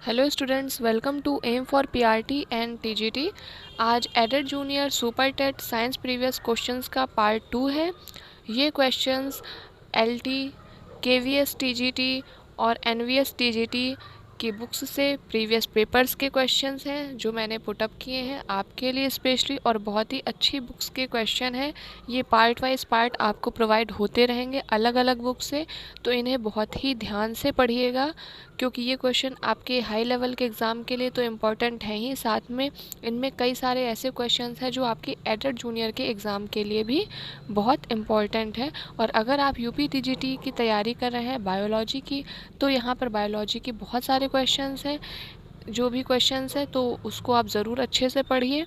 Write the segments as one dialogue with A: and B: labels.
A: Hello students, welcome to M for PRT and TGT. आज aided junior super TET science previous questions का part 2 है। ये questions LT, KVS TGT और NVS TGT की books से previous papers के questions हैं जो मैंने पुटअप किए हैं आपके लिए स्पेशली, और बहुत ही अच्छी बुक्स के क्वेश्चन हैं। ये पार्ट वाइज पार्ट आपको प्रोवाइड होते रहेंगे अलग अलग बुक से, तो इन्हें बहुत ही ध्यान से पढ़िएगा क्योंकि ये क्वेश्चन आपके हाई लेवल के एग्ज़ाम के लिए तो इम्पॉर्टेंट है ही, साथ में इनमें कई सारे ऐसे क्वेश्चंस हैं जो आपकी एडेड जूनियर के एग्ज़ाम के लिए भी बहुत इम्पॉर्टेंट है। और अगर आप यूपी टीजीटी की तैयारी कर रहे हैं बायोलॉजी की, तो यहाँ पर बायोलॉजी के बहुत सारे क्वेश्चंस हैं। जो भी क्वेश्चंस है तो उसको आप ज़रूर अच्छे से पढ़िए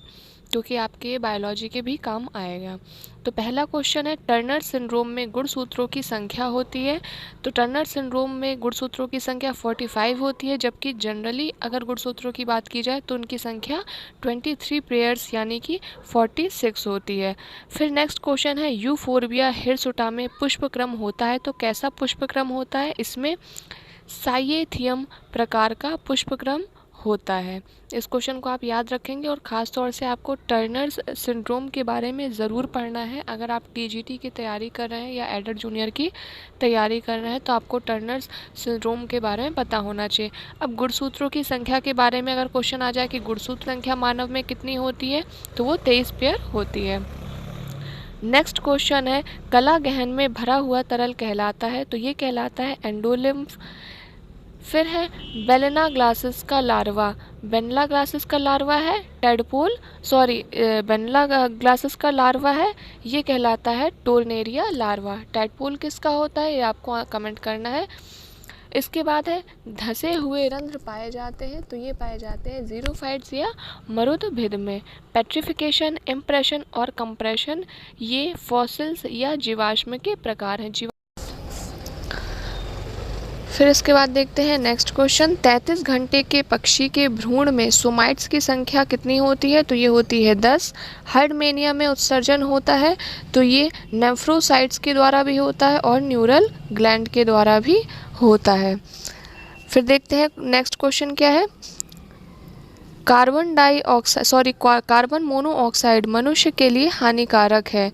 A: क्योंकि आपके बायोलॉजी के भी काम आएगा। तो पहला क्वेश्चन है, टर्नर सिंड्रोम में गुणसूत्रों की संख्या होती है। तो टर्नर सिंड्रोम में गुणसूत्रों की संख्या 45 होती है, जबकि जनरली अगर गुणसूत्रों की बात की जाए तो उनकी संख्या 23 पेयर्स यानी कि 46 होती है। फिर नेक्स्ट क्वेश्चन है, यूफोर्बिया हिरसुटा में पुष्पक्रम होता है। तो कैसा पुष्पक्रम होता है? इसमें साइएथियम प्रकार का पुष्पक्रम होता है। इस क्वेश्चन को आप याद रखेंगे और ख़ास तौर से आपको टर्नर सिंड्रोम के बारे में ज़रूर पढ़ना है। अगर आप टीजीटी की तैयारी कर रहे हैं या एडेड जूनियर की तैयारी कर रहे हैं तो आपको टर्नर सिंड्रोम के बारे में पता होना चाहिए। अब गुणसूत्रों की संख्या के बारे में अगर क्वेश्चन आ जाए कि गुणसूत्र संख्या मानव में कितनी होती है, तो वो 23 पेयर होती है। नेक्स्ट क्वेश्चन है, कला गहन में भरा हुआ तरल कहलाता है। तो ये कहलाता है एंडोलिम्फ। फिर है बेलेना ग्लासेस का लार्वा। बेनला ग्लासेस का लार्वा है टेडपोल, बेनला ग्लासेस का लार्वा है, ये कहलाता है टोर्नेरिया लार्वा। टेडपोल किसका होता है ये आपको कमेंट करना है। इसके बाद है, धसे हुए रंध्र पाए जाते हैं। तो ये पाए जाते हैं ज़ीरोफाइट्स या मरुदभिद में। पेट्रिफिकेशन, इम्प्रेशन और कंप्रेशन ये फॉसिल्स या जीवाश्म के प्रकार हैं। फिर इसके बाद देखते हैं नेक्स्ट क्वेश्चन, 33 घंटे के पक्षी के भ्रूण में सोमाइट्स की संख्या कितनी होती है? तो ये होती है 10। हर्डमेनिया में उत्सर्जन होता है तो ये नेफ्रोसाइट्स के द्वारा भी होता है और न्यूरल ग्लैंड के द्वारा भी होता है। फिर देखते हैं नेक्स्ट क्वेश्चन क्या है, कार्बन मोनोऑक्साइड मनुष्य के लिए हानिकारक है।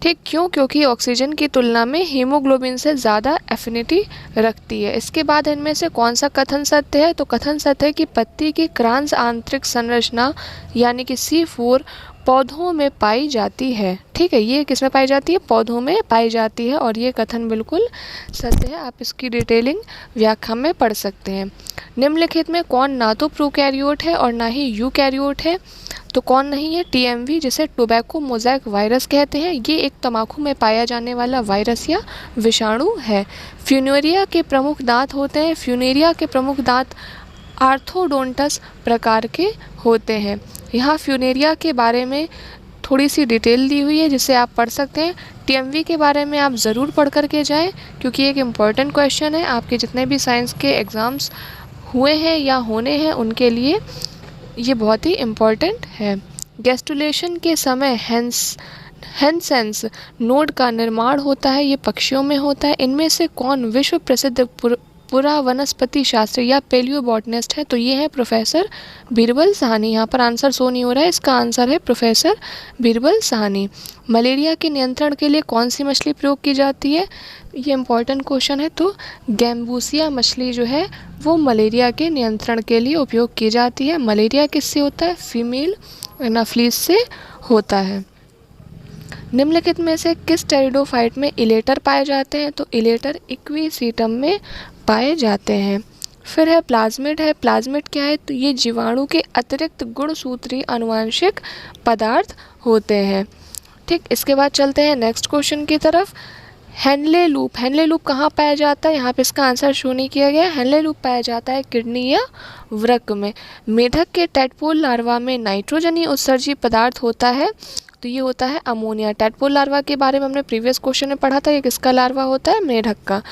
A: ठीक, क्यों? क्योंकि ऑक्सीजन की तुलना में हीमोग्लोबिन से ज़्यादा एफिनिटी रखती है। इसके बाद इनमें से कौन सा कथन सत्य है? तो कथन सत्य है कि पत्ती की क्रांस आंतरिक संरचना यानी कि C4 पौधों में पाई जाती है। ठीक है, ये किस में पाई जाती है? पौधों में पाई जाती है, और ये कथन बिल्कुल सत्य है। आप इसकी डिटेलिंग व्याख्या में पढ़ सकते हैं। निम्नलिखित में कौन ना तो प्रोकैरियोट है और ना ही यूकैरियोट है? तो कौन नहीं है? TMV, जिसे टोबैको मोज़ैक वायरस कहते हैं। ये एक तंबाकू में पाया जाने वाला वायरस या विषाणु है। फ्यूनेरिया के प्रमुख दांत होते हैं। फ्यूनेरिया के प्रमुख दांत आर्थोडोंटस प्रकार के होते हैं। यहाँ फ्यूनेरिया के बारे में थोड़ी सी डिटेल दी हुई है जिसे आप पढ़ सकते हैं। TMV के बारे में आप ज़रूर पढ़ करके जाएं क्योंकि एक इम्पॉर्टेंट क्वेश्चन है। आपके जितने भी साइंस के एग्ज़ाम्स हुए हैं या होने हैं उनके लिए ये बहुत ही इम्पॉर्टेंट है। गैस्टुलेशन के समय हैंसेंस नोड का निर्माण होता है। ये पक्षियों में होता है। इनमें से कौन विश्व प्रसिद्ध पुरा वनस्पति शास्त्री या पेलियोबॉटनिस्ट है? तो ये है प्रोफेसर बीरबल साहनी। यहाँ पर आंसर शो नहीं हो रहा है, इसका आंसर है प्रोफेसर बीरबल साहनी। मलेरिया के नियंत्रण के लिए कौन सी मछली प्रयोग की जाती है? ये इम्पॉर्टेंट क्वेश्चन है। तो गैम्बूसिया मछली जो है वो मलेरिया के नियंत्रण के लिए उपयोग की जाती है। मलेरिया किससे होता है? फीमेल एनाफ्लीज से होता है। निम्नलिखित में से किस टेरिडोफाइट में इलेटर पाए जाते हैं? तो इलेटर इक्वीसीटम में पाए जाते हैं। फिर है प्लाज्मिड है। प्लाज्मिड क्या है? तो ये जीवाणु के अतिरिक्त गुणसूत्री आनुवंशिक पदार्थ होते हैं। ठीक, इसके बाद चलते हैं नेक्स्ट क्वेश्चन की तरफ। हेनले लूप, हेनले लूप कहाँ पाया जाता है? यहाँ पे इसका आंसर शो नहीं किया गया। हेनले लूप पाया जाता है किडनी या वृक्क में। मेढक के टेडपोल लार्वा में नाइट्रोजनी उत्सर्जी पदार्थ होता है। तो ये होता है अमोनिया। टेडपोल लार्वा के बारे में हमने प्रीवियस क्वेश्चन में पढ़ा था। ये किसका लार्वा होता है? मेढक का।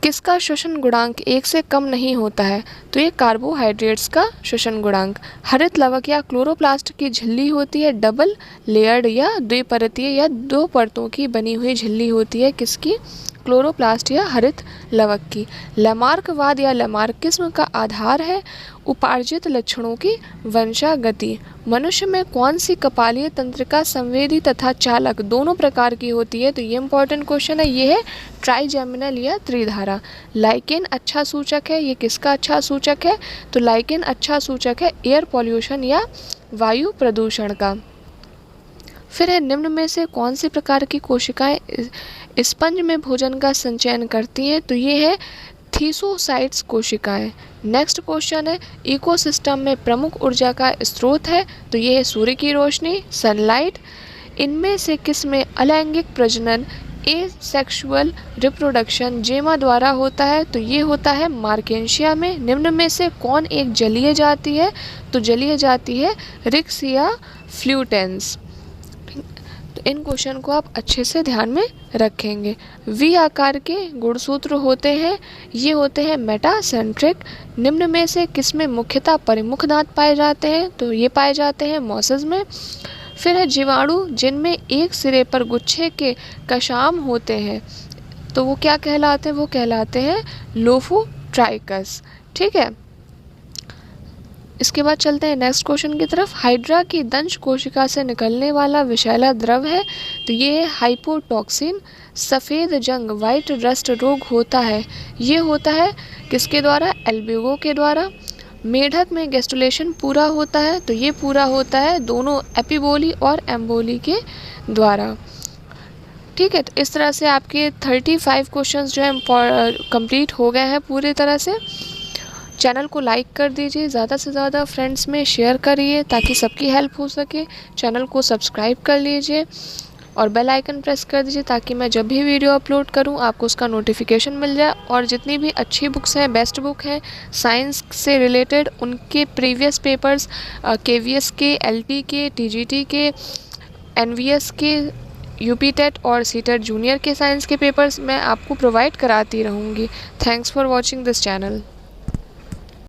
A: किसका श्वसन गुणांक 1 से कम नहीं होता है? तो ये कार्बोहाइड्रेट्स का श्वसन गुणांक। हरित लवक या क्लोरोप्लास्ट की झिल्ली होती है डबल लेयर्ड या द्विपरतीय या 2 परतों की बनी हुई झिल्ली होती है। किसकी? क्लोरोप्लास्ट या हरित लवक की। लैमार्कवाद या लैमार्किज्म का आधार है उपार्जित लक्षणों की वंशागति। मनुष्य में कौन सी कपालीय तंत्रिका संवेदी तथा चालक दोनों प्रकार की होती है? तो ये इंपॉर्टेंट क्वेश्चन है, ये है ट्राइजेमिनल या त्रिधारा। लाइकेन अच्छा सूचक है, ये किसका अच्छा सूचक है? तो लाइकेन अच्छा सूचक है एयर पॉल्यूशन या वायु प्रदूषण का। फिर है निम्न में से कौन सी प्रकार की कोशिकाएं स्पंज में भोजन का संचयन करती हैं? तो ये है थीसोसाइट्स कोशिकाएं। नेक्स्ट क्वेश्चन है इकोसिस्टम में प्रमुख ऊर्जा का स्रोत है? तो ये है सूर्य की रोशनी, सनलाइट। इनमें से किस में अलैंगिक प्रजनन एसेक्सुअल रिप्रोडक्शन जेमा द्वारा होता है? तो ये होता है मार्केंशिया में। निम्न में से कौन एक जलीय जाति है? तो जलीय जाति है रिक्सिया फ्लूटेंस। तो इन क्वेश्चन को आप अच्छे से ध्यान में रखेंगे। वी आकार के गुणसूत्र होते हैं, ये होते हैं मेटासेंट्रिक। निम्न में से किसमें मुख्यतः परिमुख दांत पाए जाते हैं? तो ये पाए जाते हैं मॉसस में। फिर है जीवाणु जिनमें एक सिरे पर गुच्छे के कशाम होते हैं, तो वो क्या कहलाते हैं? वो कहलाते हैं लोफोट्राइकस। ठीक है, इसके बाद चलते हैं नेक्स्ट क्वेश्चन की तरफ। हाइड्रा की दंश कोशिका से निकलने वाला विषैला द्रव है? तो ये है हाइपोटॉक्सिन। सफ़ेद जंग वाइट रस्ट रोग होता है, ये होता है किसके द्वारा? एल्ब्यूगो के द्वारा। मेढक में गैस्ट्रुलेशन पूरा होता है? तो ये पूरा होता है दोनों एपिबोली और एम्बोली के द्वारा। ठीक है, तो इस तरह से आपके 35 क्वेश्चंस जो है कंप्लीट हो गए हैं पूरी तरह से। चैनल को लाइक कर दीजिए, ज़्यादा से ज़्यादा फ्रेंड्स में शेयर करिए ताकि सबकी हेल्प हो सके। चैनल को सब्सक्राइब कर लीजिए और बेल आइकन प्रेस कर दीजिए ताकि मैं जब भी वीडियो अपलोड करूं आपको उसका नोटिफिकेशन मिल जाए। और जितनी भी अच्छी बुक्स हैं, बेस्ट बुक हैं साइंस से रिलेटेड, उनके प्रीवियस पेपर्स KVS के, LT के, TGT के, NVS के, UP टेट और CTET जूनियर के साइंस के पेपर्स मैं आपको प्रोवाइड कराती रहूँगी। Thanks for watching this channel.